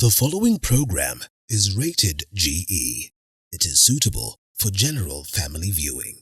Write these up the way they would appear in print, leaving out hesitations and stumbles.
The following program is rated GE. It is suitable for general family viewing.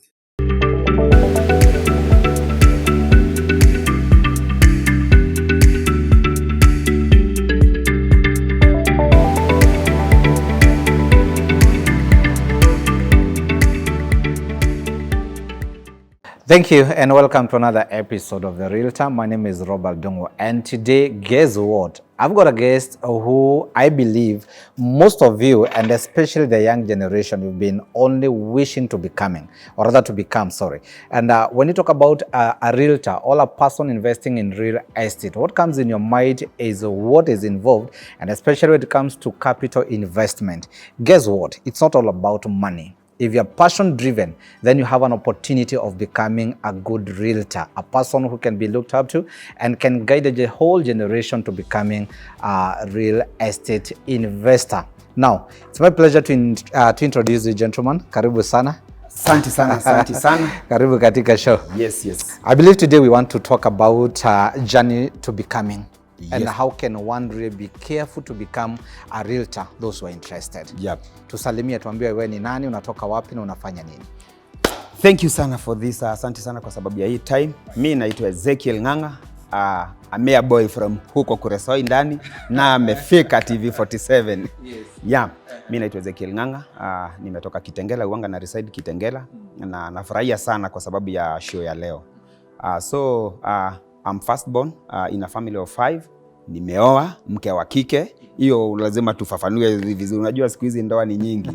Thank you and welcome to another episode of The Realtor. My name is Robert Dongo, and today, guess what? I've got a guest who I believe most of you, and especially the young generation, you've been only wishing to becoming, or rather to become, sorry. And when you talk about a realtor or a person investing in real estate, what comes in your mind is what is involved, and especially when it comes to capital investment. Guess what? It's not all about money. If you're passion driven, then you have an opportunity of becoming a good realtor, a person who can be looked up to and can guide the whole generation to becoming a real estate investor. Now, it's my pleasure to introduce the gentleman. Karibu sana. Asante sana, asante sana. Karibu katika show. Yes. I believe today we want to talk about journey to becoming. Yes. And how can one really be careful to become a realtor, those who are interested. Yep. Tusalimie, tuambie wewe ni nani, unatoka wapi na unafanya nini? Thank you sana for this. Asante sana kwa sababu ya hii time. Mimi naitwa Ezekiel Ng'ang'a, a mere boy from huko Kuresoi ndani na amefika TV47. Yes. Yeah. Mimi naitwa Ezekiel Ng'ang'a, nimetoka Kitengela, uanga na reside Kitengela, na nafurahia sana kwa sababu ya show ya leo. I'm firstborn in a family of 5. Nimeoa mke wa kike. Hiyo lazima tufafanue vizuri. Unajua siku hizi ndoa ni nyingi.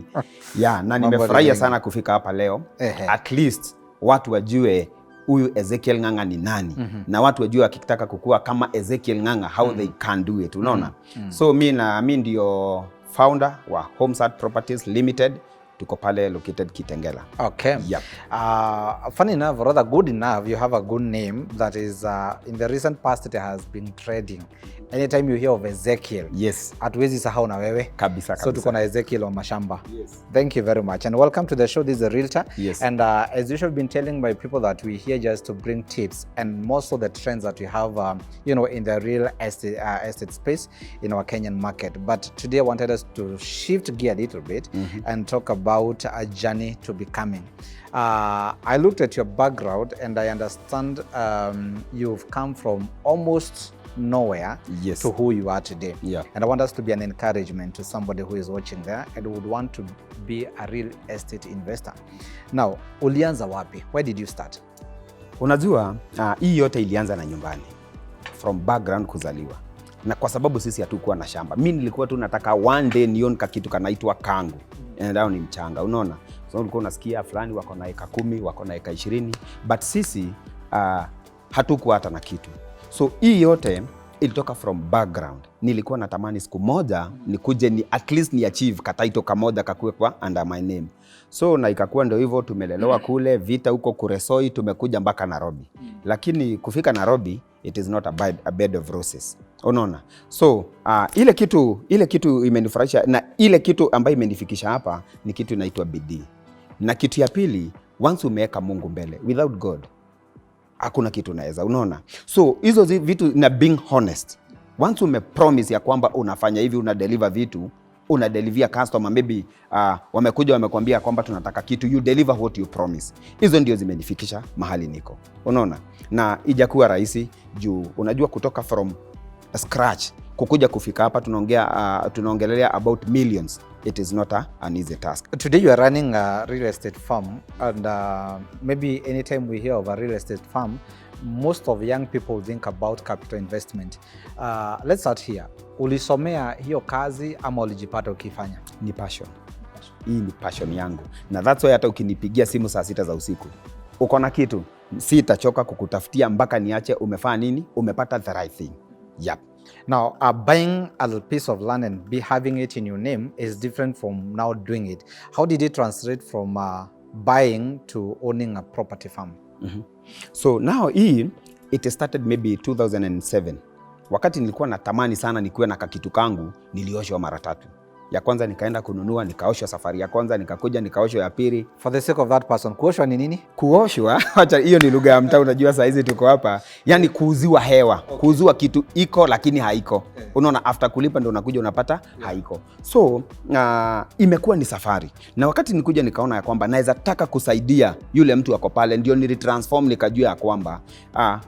Yeah, na nimefurahia sana kufika hapa leo. At least watu wajue huyu Ezekiel Ng'ang'a ni nani. Na watu wajue akitaka kukua kama Ezekiel Ng'ang'a how they can do it. Unaona? So mimi ndio founder wa Homesat Properties Limited. Tuko pale located Kitengela. Okay. Yep. Funny enough, or rather good enough, you have a good name that is in the recent past it has been trading. Anytime you hear of Ezekiel, yes, hatuwezi sahau na wewe. Kabisa. So tuko na Ezekiel wa mashamba. Yes. Thank you very much and welcome to the show. This is a realtor. Yes. And as usual, I've been telling my people that we're here just to bring tips and most of the trends that we have, in the real estate space in our Kenyan market. But today I wanted us to shift gear a little bit and talk about a journey to becoming. I looked at your background and I understand you've come from almost nowhere, yes, to who you are today. Yeah. And I want us to be an encouragement to somebody who is watching there and would want to be a real estate investor. Now, ulianza wapi? Where did you start? Unajua, hii yote ilianza na nyumbani. From background kuzaliwa. Na kwa sababu sisi hatukuwa na shamba. Mimi nilikuwa tu nataka one day nione kitu kanaitwa kangu. Ndao ni mchanga, unaona? So ulikuwa unasikia fulani wako na eka 10, wako na eka 20, but sisi hatukuwa hata na kitu. So hii yote ilitoka from background. Nilikuwa natamani siku moja nikuje ni at least ni achieve kataito kamoja kakue kwa under my name. So na ikakuwa ndio hivyo, tumelelewa kule Vita huko Kuresoi, tumekuja mpaka Nairobi. Lakini kufika Nairobi it is not a bed of roses. Unaona? So ile kitu imenifurahisha, na ile kitu ambayo imenifikisha hapa ni kitu inaitwa bidii. Na kitu ya pili, once umeweka Mungu mbele, without God hakuna kitu naweza, unaona? So hizo vitu na being honest. Once umepromise ya kwamba unafanya hivi, una deliver vitu, una deliver customer, maybe wamekuja wamekwambia kwamba tunataka kitu, you deliver what you promise. Hizo ndio zimenifikisha mahali niko. Unaona? Na ijakuwa rahisi juu unajua kutoka from scratch kukuja kufika hapa tunaongelea about millions. It is not an easy task. Today you are running a real estate firm, and maybe anytime we hear of a real estate firm, most of young people think about capital investment. Let's start here. Ulisomea hiyo kazi ama ulijipata ukifanya? Ni passion. Hii ni passion yangu. Na that's why hata ukinipigia simu saa 6 za usiku, uko na kitu, sitachoka kukutafutia mpaka niache umefanya nini, umepata the right thing. Yep. Now, buying a piece of land and having it in your name is different from now doing it. How did it translate from buying to owning a property farm? So now it started maybe 2007. Wakati nilikuwa natamani sana nikuwe na kakitu kangu, nilioshwa mara 3. ya kwanza nikaenda kununua, nikaoshwa safari ya kwanza, nikakuja nikaoshwa ya pili. For the sake of that person, kuoshwa ni nini? Kuoshwa, acha hiyo ni lugha ya mtaa, unajua saa hizi tuko hapa. Yani kuuziwa hewa, kuuziwa kitu iko lakini haiko. Unaona, after kulipa ndio unakuja unapata haiko. So, imekuwa ni safari. Na wakati nikuja nikaona ya kwamba naweza taka kusaidia yule mtu ako pale, ndio nilitransform nikajua ya kwamba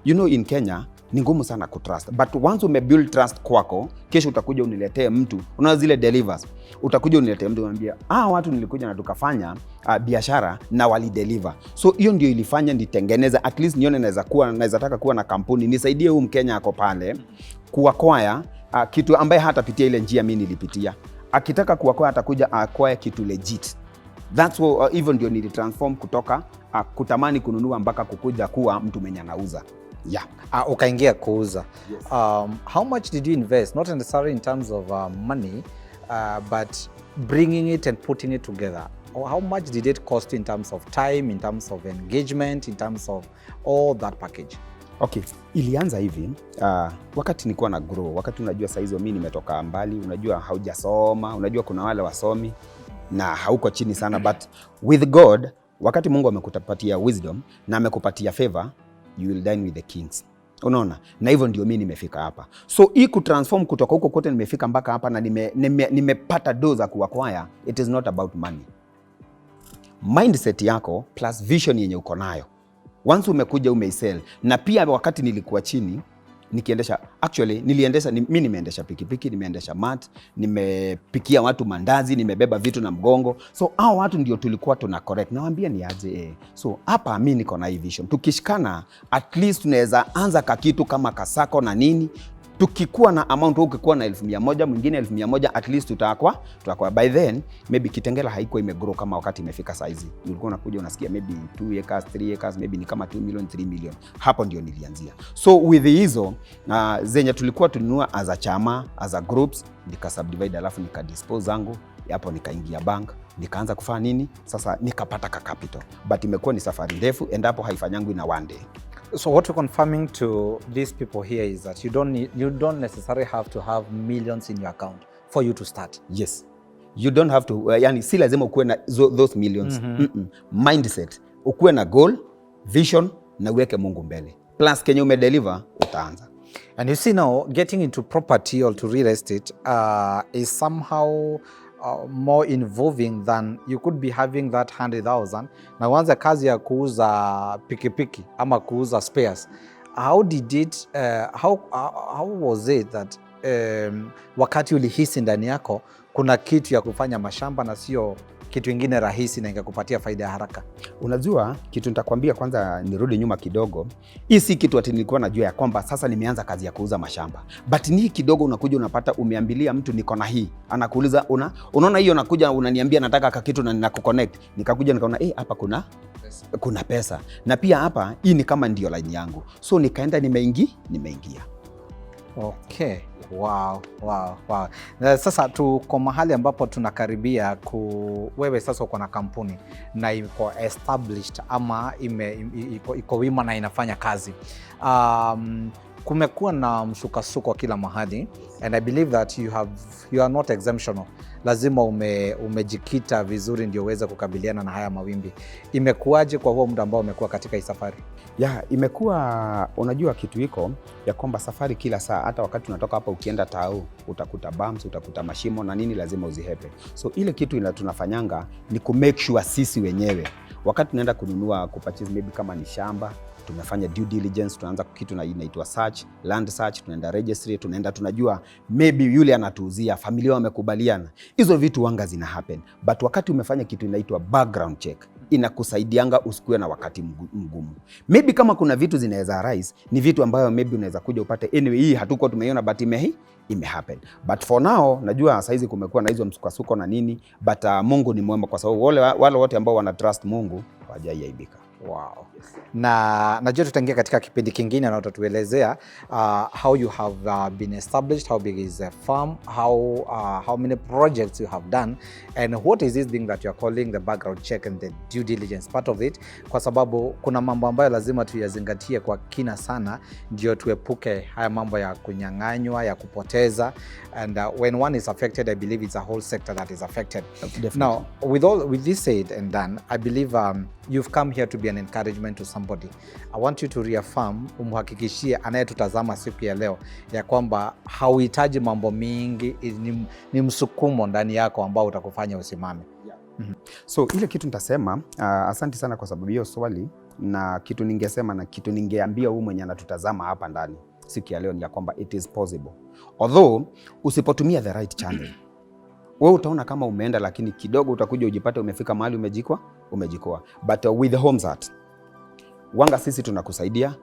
in Kenya ni ngumu sana kutrust, but once umebuild trust kwako, kesho utakuja uniletee mtu, unaona zile delivers, utakuja uniletee mtu unamwambia watu nilikuja na tukafanya biashara na wali deliver. So hiyo ndio ilifanya nitengeneze, at least nione naweza taka kuwa na kampuni, nisaidie huyu Mkenya ako pale kuacquire kitu ambaye hatapitia ile njia mimi nilipitia. Akitaka kuacquire atakuja acquire kitu legit. That's what even ndio nilitransform kutoka kutamani kununua mpaka kukuja kuwa mtu mwenye anauza. Yeah. Ukaingia kuuza. Yes. How much did you invest? Not necessarily in terms of money, but bringing it and putting it together. How much did it cost in terms of time, in terms of engagement, in terms of all that package? Okay, ilianza hivi wakati nilikuwa na grow, wakati unajua saa hizo mimi nimetoka mbali, unajua haujasoma, unajua kuna wale wasomi na hauko chini sana, but with God, wakati Mungu amekupatia wisdom na amekupatia favor, you will dine with the kings. Unaona? Na hivyo ndio mimi nimefika hapa. So hii kutransform kutoka huko kote nimefika mpaka hapa na nimepata doza za kuacquire. It is not about money. Mindset yako plus vision yenye uko nayo. Once umekuja umeisell, na pia wakati nilikuwa chini nikiendesha, actually mimi nimeendesha pikipiki, nimeendesha mat, nimepikia watu mandazi, nimebeba vitu na mgongo. So hao watu ndio tulikuwa tuna correct. Nawaambia ni aje So hapa mimi niko na hii vision. Tukishikana at least tunaweza anza kakitu kama kasako na nini. Tukikuwa na amount, ukikuwa na 1,100, mwingine 1,100, at least tutakuwa by then maybe Kitengela haiko imegrow kama wakati imefika size. Ulikuwa unakuja unasikia maybe 2 acres, 3 acres, maybe ni kama 2 million, 3 million. Hapo ndio nilianzia. So with hizo zenye tulikuwa tununua as a chama, as a groups, nika subdivide alafu nika dispose zangu. Hapo nikaingia bank, nikaanza kufanya nini? Sasa nikapata capital. But imekuwa ni safari ndefu, endapo haifanyangu na one day. So what we're confirming to these people here is that you don't necessarily have to have millions in your account for you to start. Yes. You don't have to, yani si lazima ukuwe na those millions. Mindset. Ukuwe na goal, vision, na uweke Mungu mbele. Plus Kenya umedeliver, utaanza. And you see now, getting into property or to real estate is somehow more involving than you could be having that 100,000 na uanze kazi ya kuuza pikipiki ama kuuza spares. How was it that wakati ulihisi ndani yako kuna kitu ya kufanya mashamba na sio kitu ingine rahisi na ingekupatia faida ya haraka? Unajua kitu nitakwambia, kwanza nirudi nyuma kidogo. Hii si kitu ati nilikuwa najua ya kwamba sasa nimeanza kazi ya kuuza mashamba. But ni kidogo unakuja unapata umeambilia mtu niko na hii. Anakuuliza unaona hiyo, nakuja unaniambia nataka kitu na ninakuconnect. Nikakuja nikaona hapa kuna pesa. Na pia hapa hii ni kama ndio line yangu. So nikaenda nimeingia. Okay. Wow. Na sasa tuko mahali ambapo tunakaribia wewe sasa uko na kampuni na iko established ama iko wima na inafanya kazi. Kumekuwa na msukasuko kila mahali, and I believe that you are not exemptional. Lazima umejikita vizuri ndio uweze kukabiliana na haya mawimbi. Imekuwaje kwa huo muda ambao umekuwa katika hii safari? Imekuwa, unajua kitu iko ya kwamba safari kila saa, hata wakati unatoka hapa ukienda Tao utakuta bumps, utakuta mashimo na nini, lazima uzihepe. So ile kitu tunafanyanga ni ku make sure sisi wenyewe wakati tunaenda kununua, kupurchase maybe kama ni shamba, tumefanya due diligence, tunaanza kitu na inaitwa search, land search, tunaenda registry, tunajua maybe yule anatuuzia, familia wamekubaliana. Hizo vitu wanga zina happen. But wakati umefanya kitu inaitwa background check, inakusaidianga usikue na wakati mgumu. Maybe kama kuna vitu zinaweza arise, ni vitu ambayo maybe unaweza kuja upate anyway, hii hatuko tumeiona but ime happen. But for now, najua saizi kumekuwa na hizo msukasuko na nini, but Mungu ni mwema kwa sababu wale wote ambao wana trust Mungu hawajaiaibika. Wow. Na najua tutaingia katika kipindi kingine na utatuelezea how you have been established, how big is the farm, how many projects you have done, and what is this thing that you are calling the background check and the due diligence part of it, kwa sababu kuna mambo ambayo lazima tuyazingatie kwa kina sana ndio tuepuke haya mambo ya kunyang'anywa, ya kupoteza, and when one is affected, I believe it's a whole sector that is affected. Definitely. Now, with this said and done, I believe you've come here to be an encouragement to somebody. I want you to reaffirm, umhakikishie anayetutazama siku ya leo ya kwamba hauhitaji mambo mingi, ni msukumo ndani yako ambao utakufanya usimame. So ile kitu nitasema, asante sana kwa sababu hiyo swali, na kitu ningesema na kitu ningeambia huyu mwenye anatutazama hapa ndani siku ya leo ni ya kwamba it is possible. Although usipotumia the right channel, wewe utaona kama umeenda, lakini kidogo utakuja ujipate umefika mahali umejikoa. But with the Homes Act, wanga sisi tunakusaidia.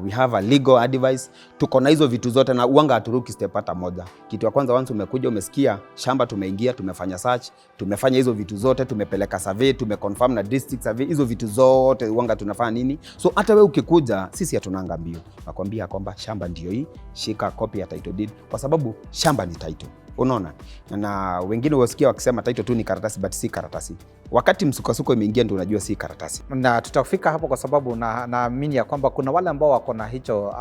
We have a legal advice. Tuko na hizo vitu zote na wanga haturuki step hata moja. Kitu ya kwanza, once umekuja umesikia shamba, tumeingia, tumefanya search, tumefanya hizo vitu zote, tumepeleka survey, tumeconfirm na district survey, hizo vitu zote wanga tunafanya nini? So hata wewe ukikuja, sisi hatunanga mbio. Nakwambia kwamba shamba ndio hii, shika copy ya title deed, kwa sababu shamba ni title. Unaona? Na wengine wasikia wakisema title tu ni karatasi, but si karatasi. Wakati msukasuko imeingia ndio unajua si karatasi. Na tutafika hapo kwa sababu naamini ya kwamba kuna wale ambao wako na hicho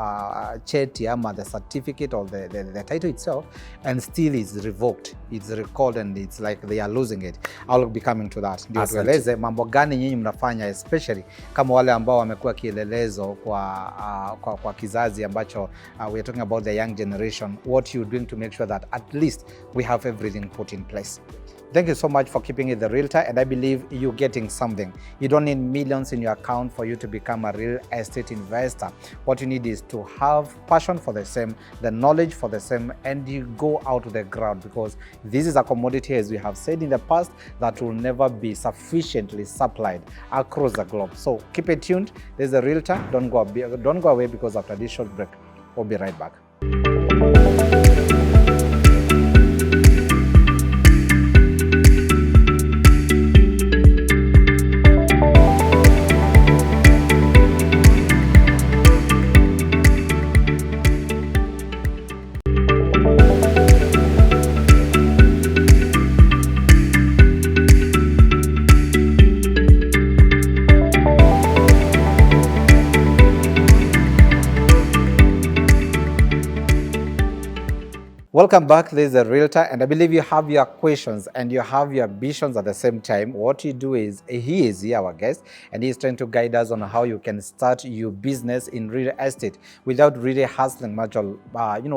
cheti ama the certificate or the title itself and still is revoked, it's recalled and it's like they are losing it. I'll be coming to that. Ndio tueleze mambo gani nyinyi mnafanya, especially kama wale ambao wamekuwa kielelezo kwa kizazi ambacho we are talking about the young generation, what you doing to make sure that at least we have everything put in place. Thank you so much for keeping it the Realtor, and I believe you're getting something. You don't need millions in your account for you to become a real estate investor. What you need is to have passion for the same, the knowledge for the same, and you go out to the ground, because this is a commodity, as we have said in the past, that will never be sufficiently supplied across the globe. So keep it tuned. There's a Realtor. Don't go away, because after this short break, we'll be right back. Welcome back. This is a Realtor, and I believe you have your questions and you have your ambitions at the same time. What you do is, he is here, our guest, and he is trying to guide us on how you can start your business in real estate without really hustling much or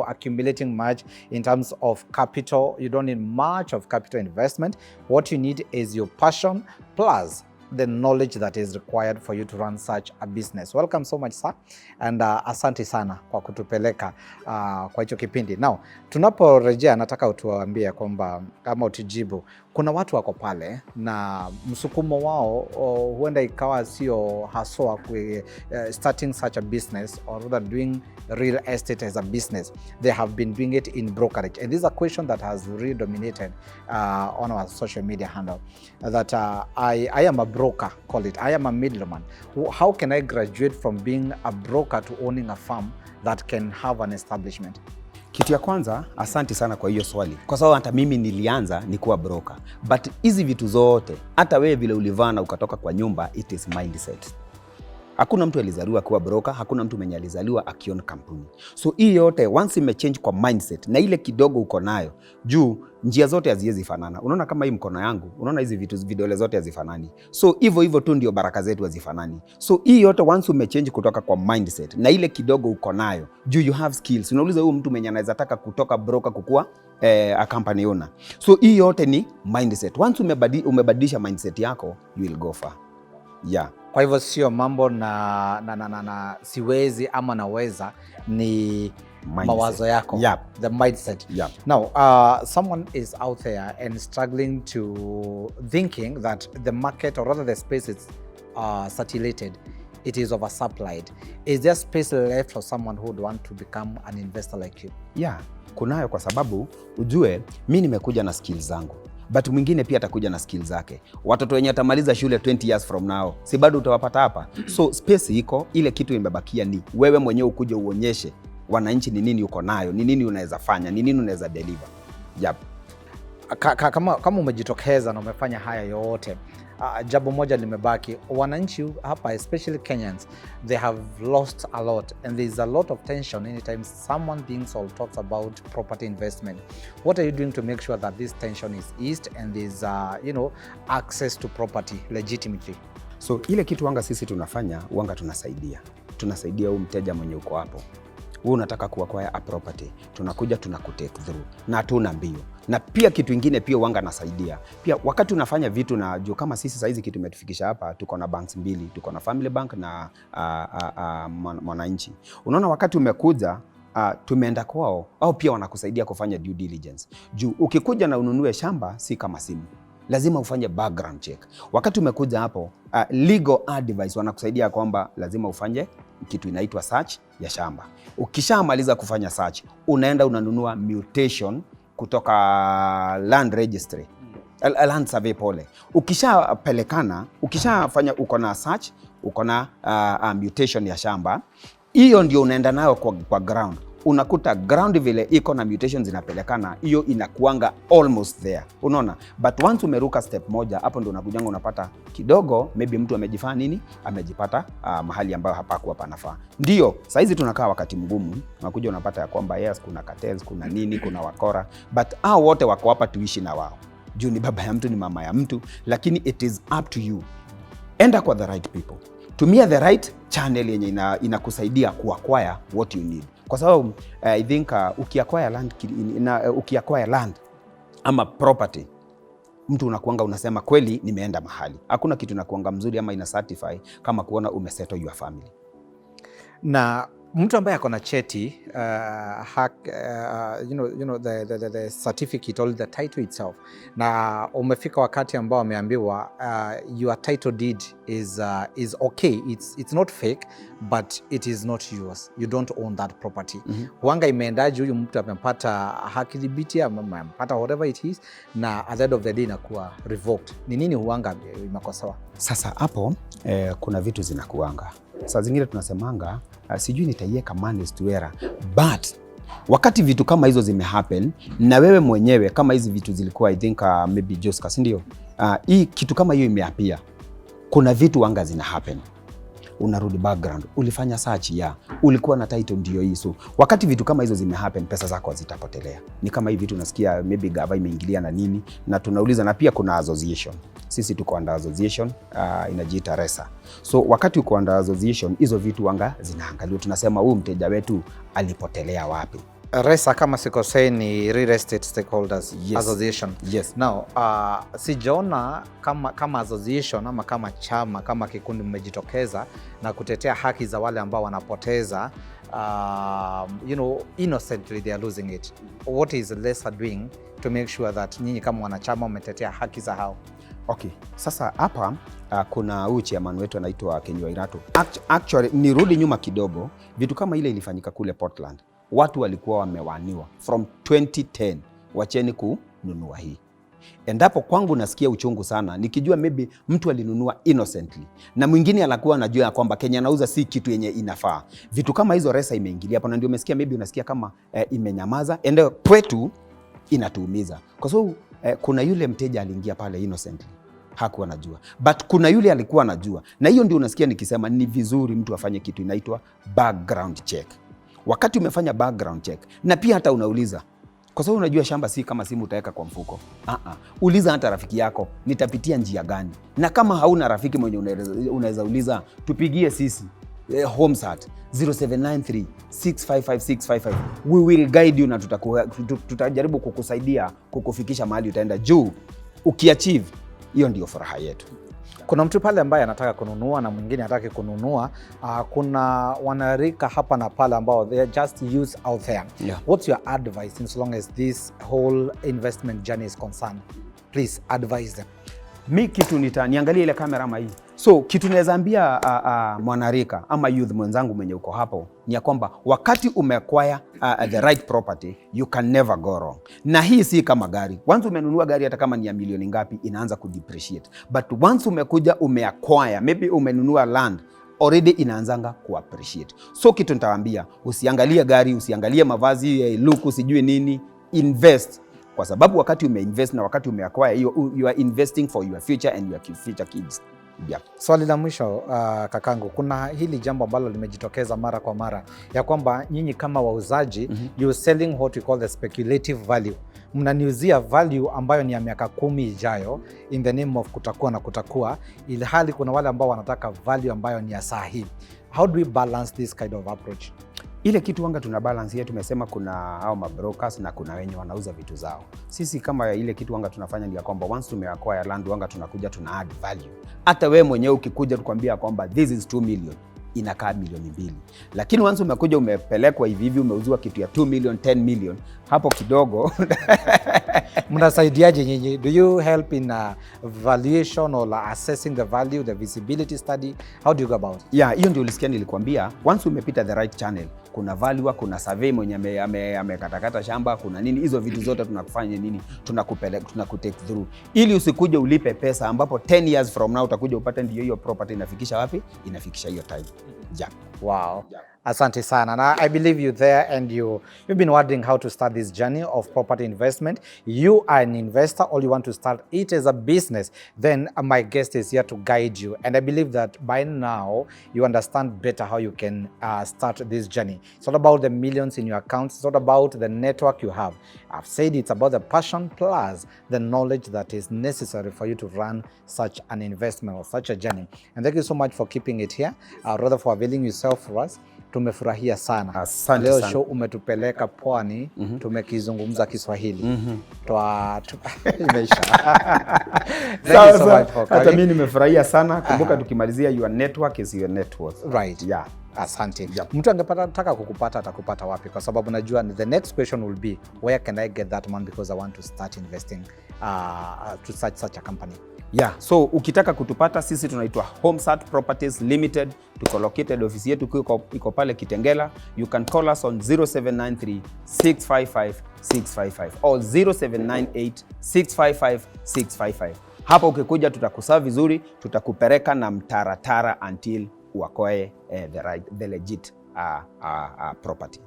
accumulating much in terms of capital. You don't need much of capital investment. What you need is your passion plus the knowledge that is required for you to run such a business. Welcome so much, sir, and asante sana kwa kutupeleka kwa hicho kipindi. Now, tunaporejea nataka utuambie kwamba kama utujibu, kuna watu wako pale na msukumo wao huenda ikawa sio haswa starting such a business, or rather doing real estate as a business. They have been doing it in brokerage, and this is a question that has really dominated on our social media handle, that I am a broker, call it. I am a middleman. How can I graduate from being a broker to owning a farm that can have an establishment? Kitu ya kwanza, asante sana kwa hiyo swali, kwa sababu hata mimi nilianza ni kuwa broker, but hizi vitu zote, hata wewe vile ulivana ukatoka kwa nyumba, it is mindset. Hakuna mtu alizaliwa kuwa broker, hakuna mtu mwenye alizaliwa akiona kampuni. So hii yote once imechange kwa mindset na ile kidogo uko nayo, juu njia zote haziwezi fanana. Unaona kama hii mkono yangu, unaona hizi vidole zote hazifanani. So hivyo tu ndio baraka zetu hazifanani. So hii yote once umechange kutoka kwa mindset na ile kidogo uko nayo, juu you have skills. Unauliza huyu mtu mwenye anaweza taka kutoka broker kukua a company owner. So hii yote ni mindset. Once umebadilisha mindset yako, you will go far. Yeah. Kwa hivyo sio mambo na siwezi ama naweza, ni mindset. Mawazo yako. Yep. The mindset. Yep. Now, someone is out there and struggling to thinking that the market, or rather the space, is saturated. It is oversupplied. Is there space left for someone who would want to become an investor like you? Yeah, kunayo, kwa sababu ujue mimi nimekuja na skills zangu. but mwingine pia atakuja na skills zake. Watoto wenye atamaliza shule 20 years from now, si bado utawapata hapa? So space iko, ile kitu imebakia ni wewe mwenyewe ukuje uonyeshe wananchi ni nini uko nayo, ni nini unaweza fanya, ni nini unaweza deliver. Yep. Kama umejitokeza na umefanya haya yote, jambo moja limebaki. Wananchi hapa, especially Kenyans, they have lost a lot and there's a lot of tension anytime someone thinks or talks about property investment. What are you doing to make sure that this tension is eased and there's access to property legitimately? So ile kitu wanga sisi tunafanya, wanga tunasaidia huyu mteja mwenye uko hapo. Wewe unataka kuacquire a property, tunakuja tunakutake through na hatuna mbio. Na pia kitu kingine pia wanga nasaidia. Pia wakati unafanya vitu na juu kama sisi saizi kitu umetufikisha hapa, tuko na banks mbili, tuko na Family Bank na Mwananchi. Unaona wakati umekuja tumeenda kwao, au pia wanakusaidia kufanya due diligence. Juu ukikuja na ununue shamba si kama simu. Lazima ufanye background check. Wakati umekuja hapo, legal advice wanakusaidia kwamba lazima ufanye kitu inaitwa search ya shamba. Ukishamaliza kufanya search, unaenda unanunua mutation kutoka land registry, land survey pole. Ukishafanya uko na search, uko na mutation ya shamba, hiyo ndio unaenda nayo kwa ground. Unakuta ground vile iko na mutations zinapelekana, hiyo inakuanga almost there. Unaona? But once umeruka step moja, hapo ndio unakujanga unapata kidogo maybe mtu amejifanya nini? Amejipata mahali ambayo hapakuwa panafaa. Ndio, saizi tunakaa wakati mgumu, unakuja unapata ya kwamba yes, kuna cartels, kuna nini, kuna wakora, but hao wote wako hapa tuishi na wao. Juu ni baba ya mtu, ni mama ya mtu, lakini it is up to you. Enda kwa the right people. Tumia the right channel yenye inakusaidia kuacquire what you need. Kwa sababu I think ukiacquire land ama property, mtu unakuanga unasema kweli nimeenda mahali. Hakuna kitu inakuanga mzuri ama ina certify kama kuona umesettle your family. Na mtu ambaye akona cheti the certificate or the title itself, na umefika wakati ambao ameambiwa your title deed is okay, it's not fake but it is not yours, you don't own that property. Huanga imeendaje huyu mtu amepata haki dhibiti ama amepata whatever it is, na at the end of the day inakuwa revoked? Ni nini huanga imekosewa? Sasa hapo kuna vitu zinakuanga. Saa zingine tunasemanga sijui nitaiweka mandates to error, but wakati vitu kama hizo zimehappen na wewe mwenyewe kama hizi vitu zilikuwa I think maybe Joska, si ndio? Hii kitu kama hiyo imeapia, kuna vitu wanga zina happen. Unarudi background, ulifanya search ya, ulikuwa na title ndio hii. So wakati vitu kama hizo zimehappen, pesa zako zitapotelea. Ni kama hivi vitu unasikia maybe gava imeingilia na nini, na tunauliza, na pia kuna association. Sisi tuko under association inajiita RESA. So wakati uko under association, hizo vitu wanga zinaangaliwa. Tunasema huyu mteja wetu alipotelea wapi. RESA kama sikosei ni Real Estate Stakeholders Association. Yes. Now, sijaona kama association ama kama chama, kama kikundi mmejitokeza na kutetea haki za wale ambao wanapoteza, innocently they are losing it. What is RESA doing to make sure that nyinyi kama wanachama umetetea haki za hao? Okay. Sasa hapa kuna huyu chairman wetu anaitwa Kenywairato. Actually, nirudi nyuma kidogo, vitu kama ile ilifanyika kule Portland. Watu walikuwa wamewaniwa from 2010, wacheni kununua hii. Endapo kwangu nasikia uchungu sana, nikijua maybe mtu alinunua innocently na mwingine anakuwa anajua kwamba Kenya anauza si kitu yenye inafaa. Vitu kama hizo RESA imeingilia hapo, na ndio umesikia maybe unasikia kama imenyamaza, ende kwetu inatuumiza. Kwa sababu kuna yule mteja aliingia pale innocently, hakuwa anajua, but kuna yule alikuwa anajua, na hiyo ndio unasikia nikisema ni vizuri mtu afanye kitu inaitwa background check. Wakati umefanya background check, na pia hata unauliza, kwa sababu unajua shamba si kama simu utaweka kwa mfuko. Uliza hata rafiki yako, nitapitia njia gani? Na kama hauna rafiki mwenye unaweza uliza, tupigie sisi HomeSat 0793 655 655. We will guide you, na tutajaribu kukusaidia kukufikisha mahali utaenda juu. Ukiachieve, hiyo ndio furaha yetu. Kuna mtu pale ambaye anataka kununua na mwingine hataki kununua. Kuna wanarika hapa na pale ambao they are just used out there. Yeah. What's your advice in so long as this whole investment journey is concerned? Please advise them. Mi kitu niangalie ile kamera ama hii. So kitu naweza ambia mwanarika ama youth mwenzangu mwenye uko hapo ni ya kwamba wakati umeacquire the right property, you can never go wrong. Na hii si kama gari. Once umenunua gari hata kama ni ya milioni ngapi, inaanza kudepreciate. But once umekuja umeacquire, maybe umenunua land, already inaanzanga kuappreciate. So kitu nitawaambia, usiangalie gari, usiangalie mavazi, look, usijui nini, invest. Kwa sababu wakati umeinvest na wakati umeacquire, you are investing for your future and your future kids. Yeah. Swali la mwisho kakangu, kuna hili jambo ambalo limejitokeza mara kwa mara ya kwamba nyinyi kama wauzaji you selling what we call the speculative value. Mnaniuzia value ambayo ni ya miaka 10 ijayo in the name of kutakuwa, ili hali kuna wale ambao wanataka value ambayo ni ya saa hii. How do we balance this kind of approach? Ile kitu wanga tuna balance yetu, tumesema kuna hao mabrokers na kuna wenye wanauza vitu zao. Sisi kama ile kitu wanga tunafanya ni ya kwamba once tumeacquire land wanga tunakuja tuna add value. Hata wewe mwenyewe ukikuja tukwambia kwamba this is 2 million, inakaa milioni 2. Lakini once umekuja umepelekwa hivi umeuziwa kitu ya 2 million, 10 million, hapo kidogo mnasaidiaje nyinyi? Do you help in valuation or assessing the value, the visibility study? How do you go about it? Yeah, hiyo ndio ulisikia nilikwambia, once umepita the right channel, kuna value, kuna survey mwenye amekatakata shamba, kuna nini, hizo vitu zote tunakufanya nini, tunakupeleka, tunakutake through, ili usikuje ulipe pesa ambapo 10 years from now utakuja upate ndio hiyo property inafikisha wapi, inafikisha hiyo time. Yeah. Wow. Yeah. Asante sana. Now, I believe you there and you've been wondering how to start this journey of property investment. You are an investor or you want to start it as a business, then my guest is here to guide you. And I believe that by now you understand better how you can start this journey. It's not about the millions in your account. It's not about the network you have. I've said it's about the passion plus the knowledge that is necessary for you to run such an investment or such a journey. And thank you so much for keeping it here, rather for availing yourself for us. Tumefurahia sana. Asante leo sana. Show umetupeleka pwani, tumekizungumza Kiswahili. Imeisha. Thank you so much for coming. Hata mimi nimefurahia sana. Kumbuka tukimalizia your network is your net worth. Right. Yeah. Asante. Yep. Mtu angetaka kukupata atakupata wapi? Kwa sababu najua the next question will be where can I get that man because I want to start investing to such a company. Yeah, so ukitaka kutupata sisi tunaitwa Homesat Properties Limited. Tuko located, ofisi yetu iko pale Kitengela. You can call us on 0793 655 655 or 0798 655 655. Hapa ukikuja tutakuserve vizuri, tutakupeleka na mtaratara until uakoe the legit property.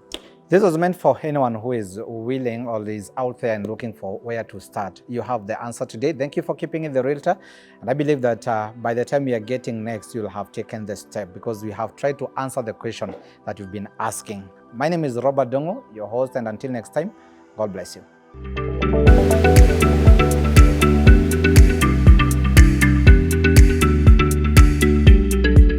This was meant for anyone who is willing or is out there and looking for where to start. You have the answer today. Thank you for keeping it the Realtor. And I believe that by the time we are getting next, you'll have taken the step because we have tried to answer the question that you've been asking. My name is Robert Dongo, your host, and until next time, God bless you.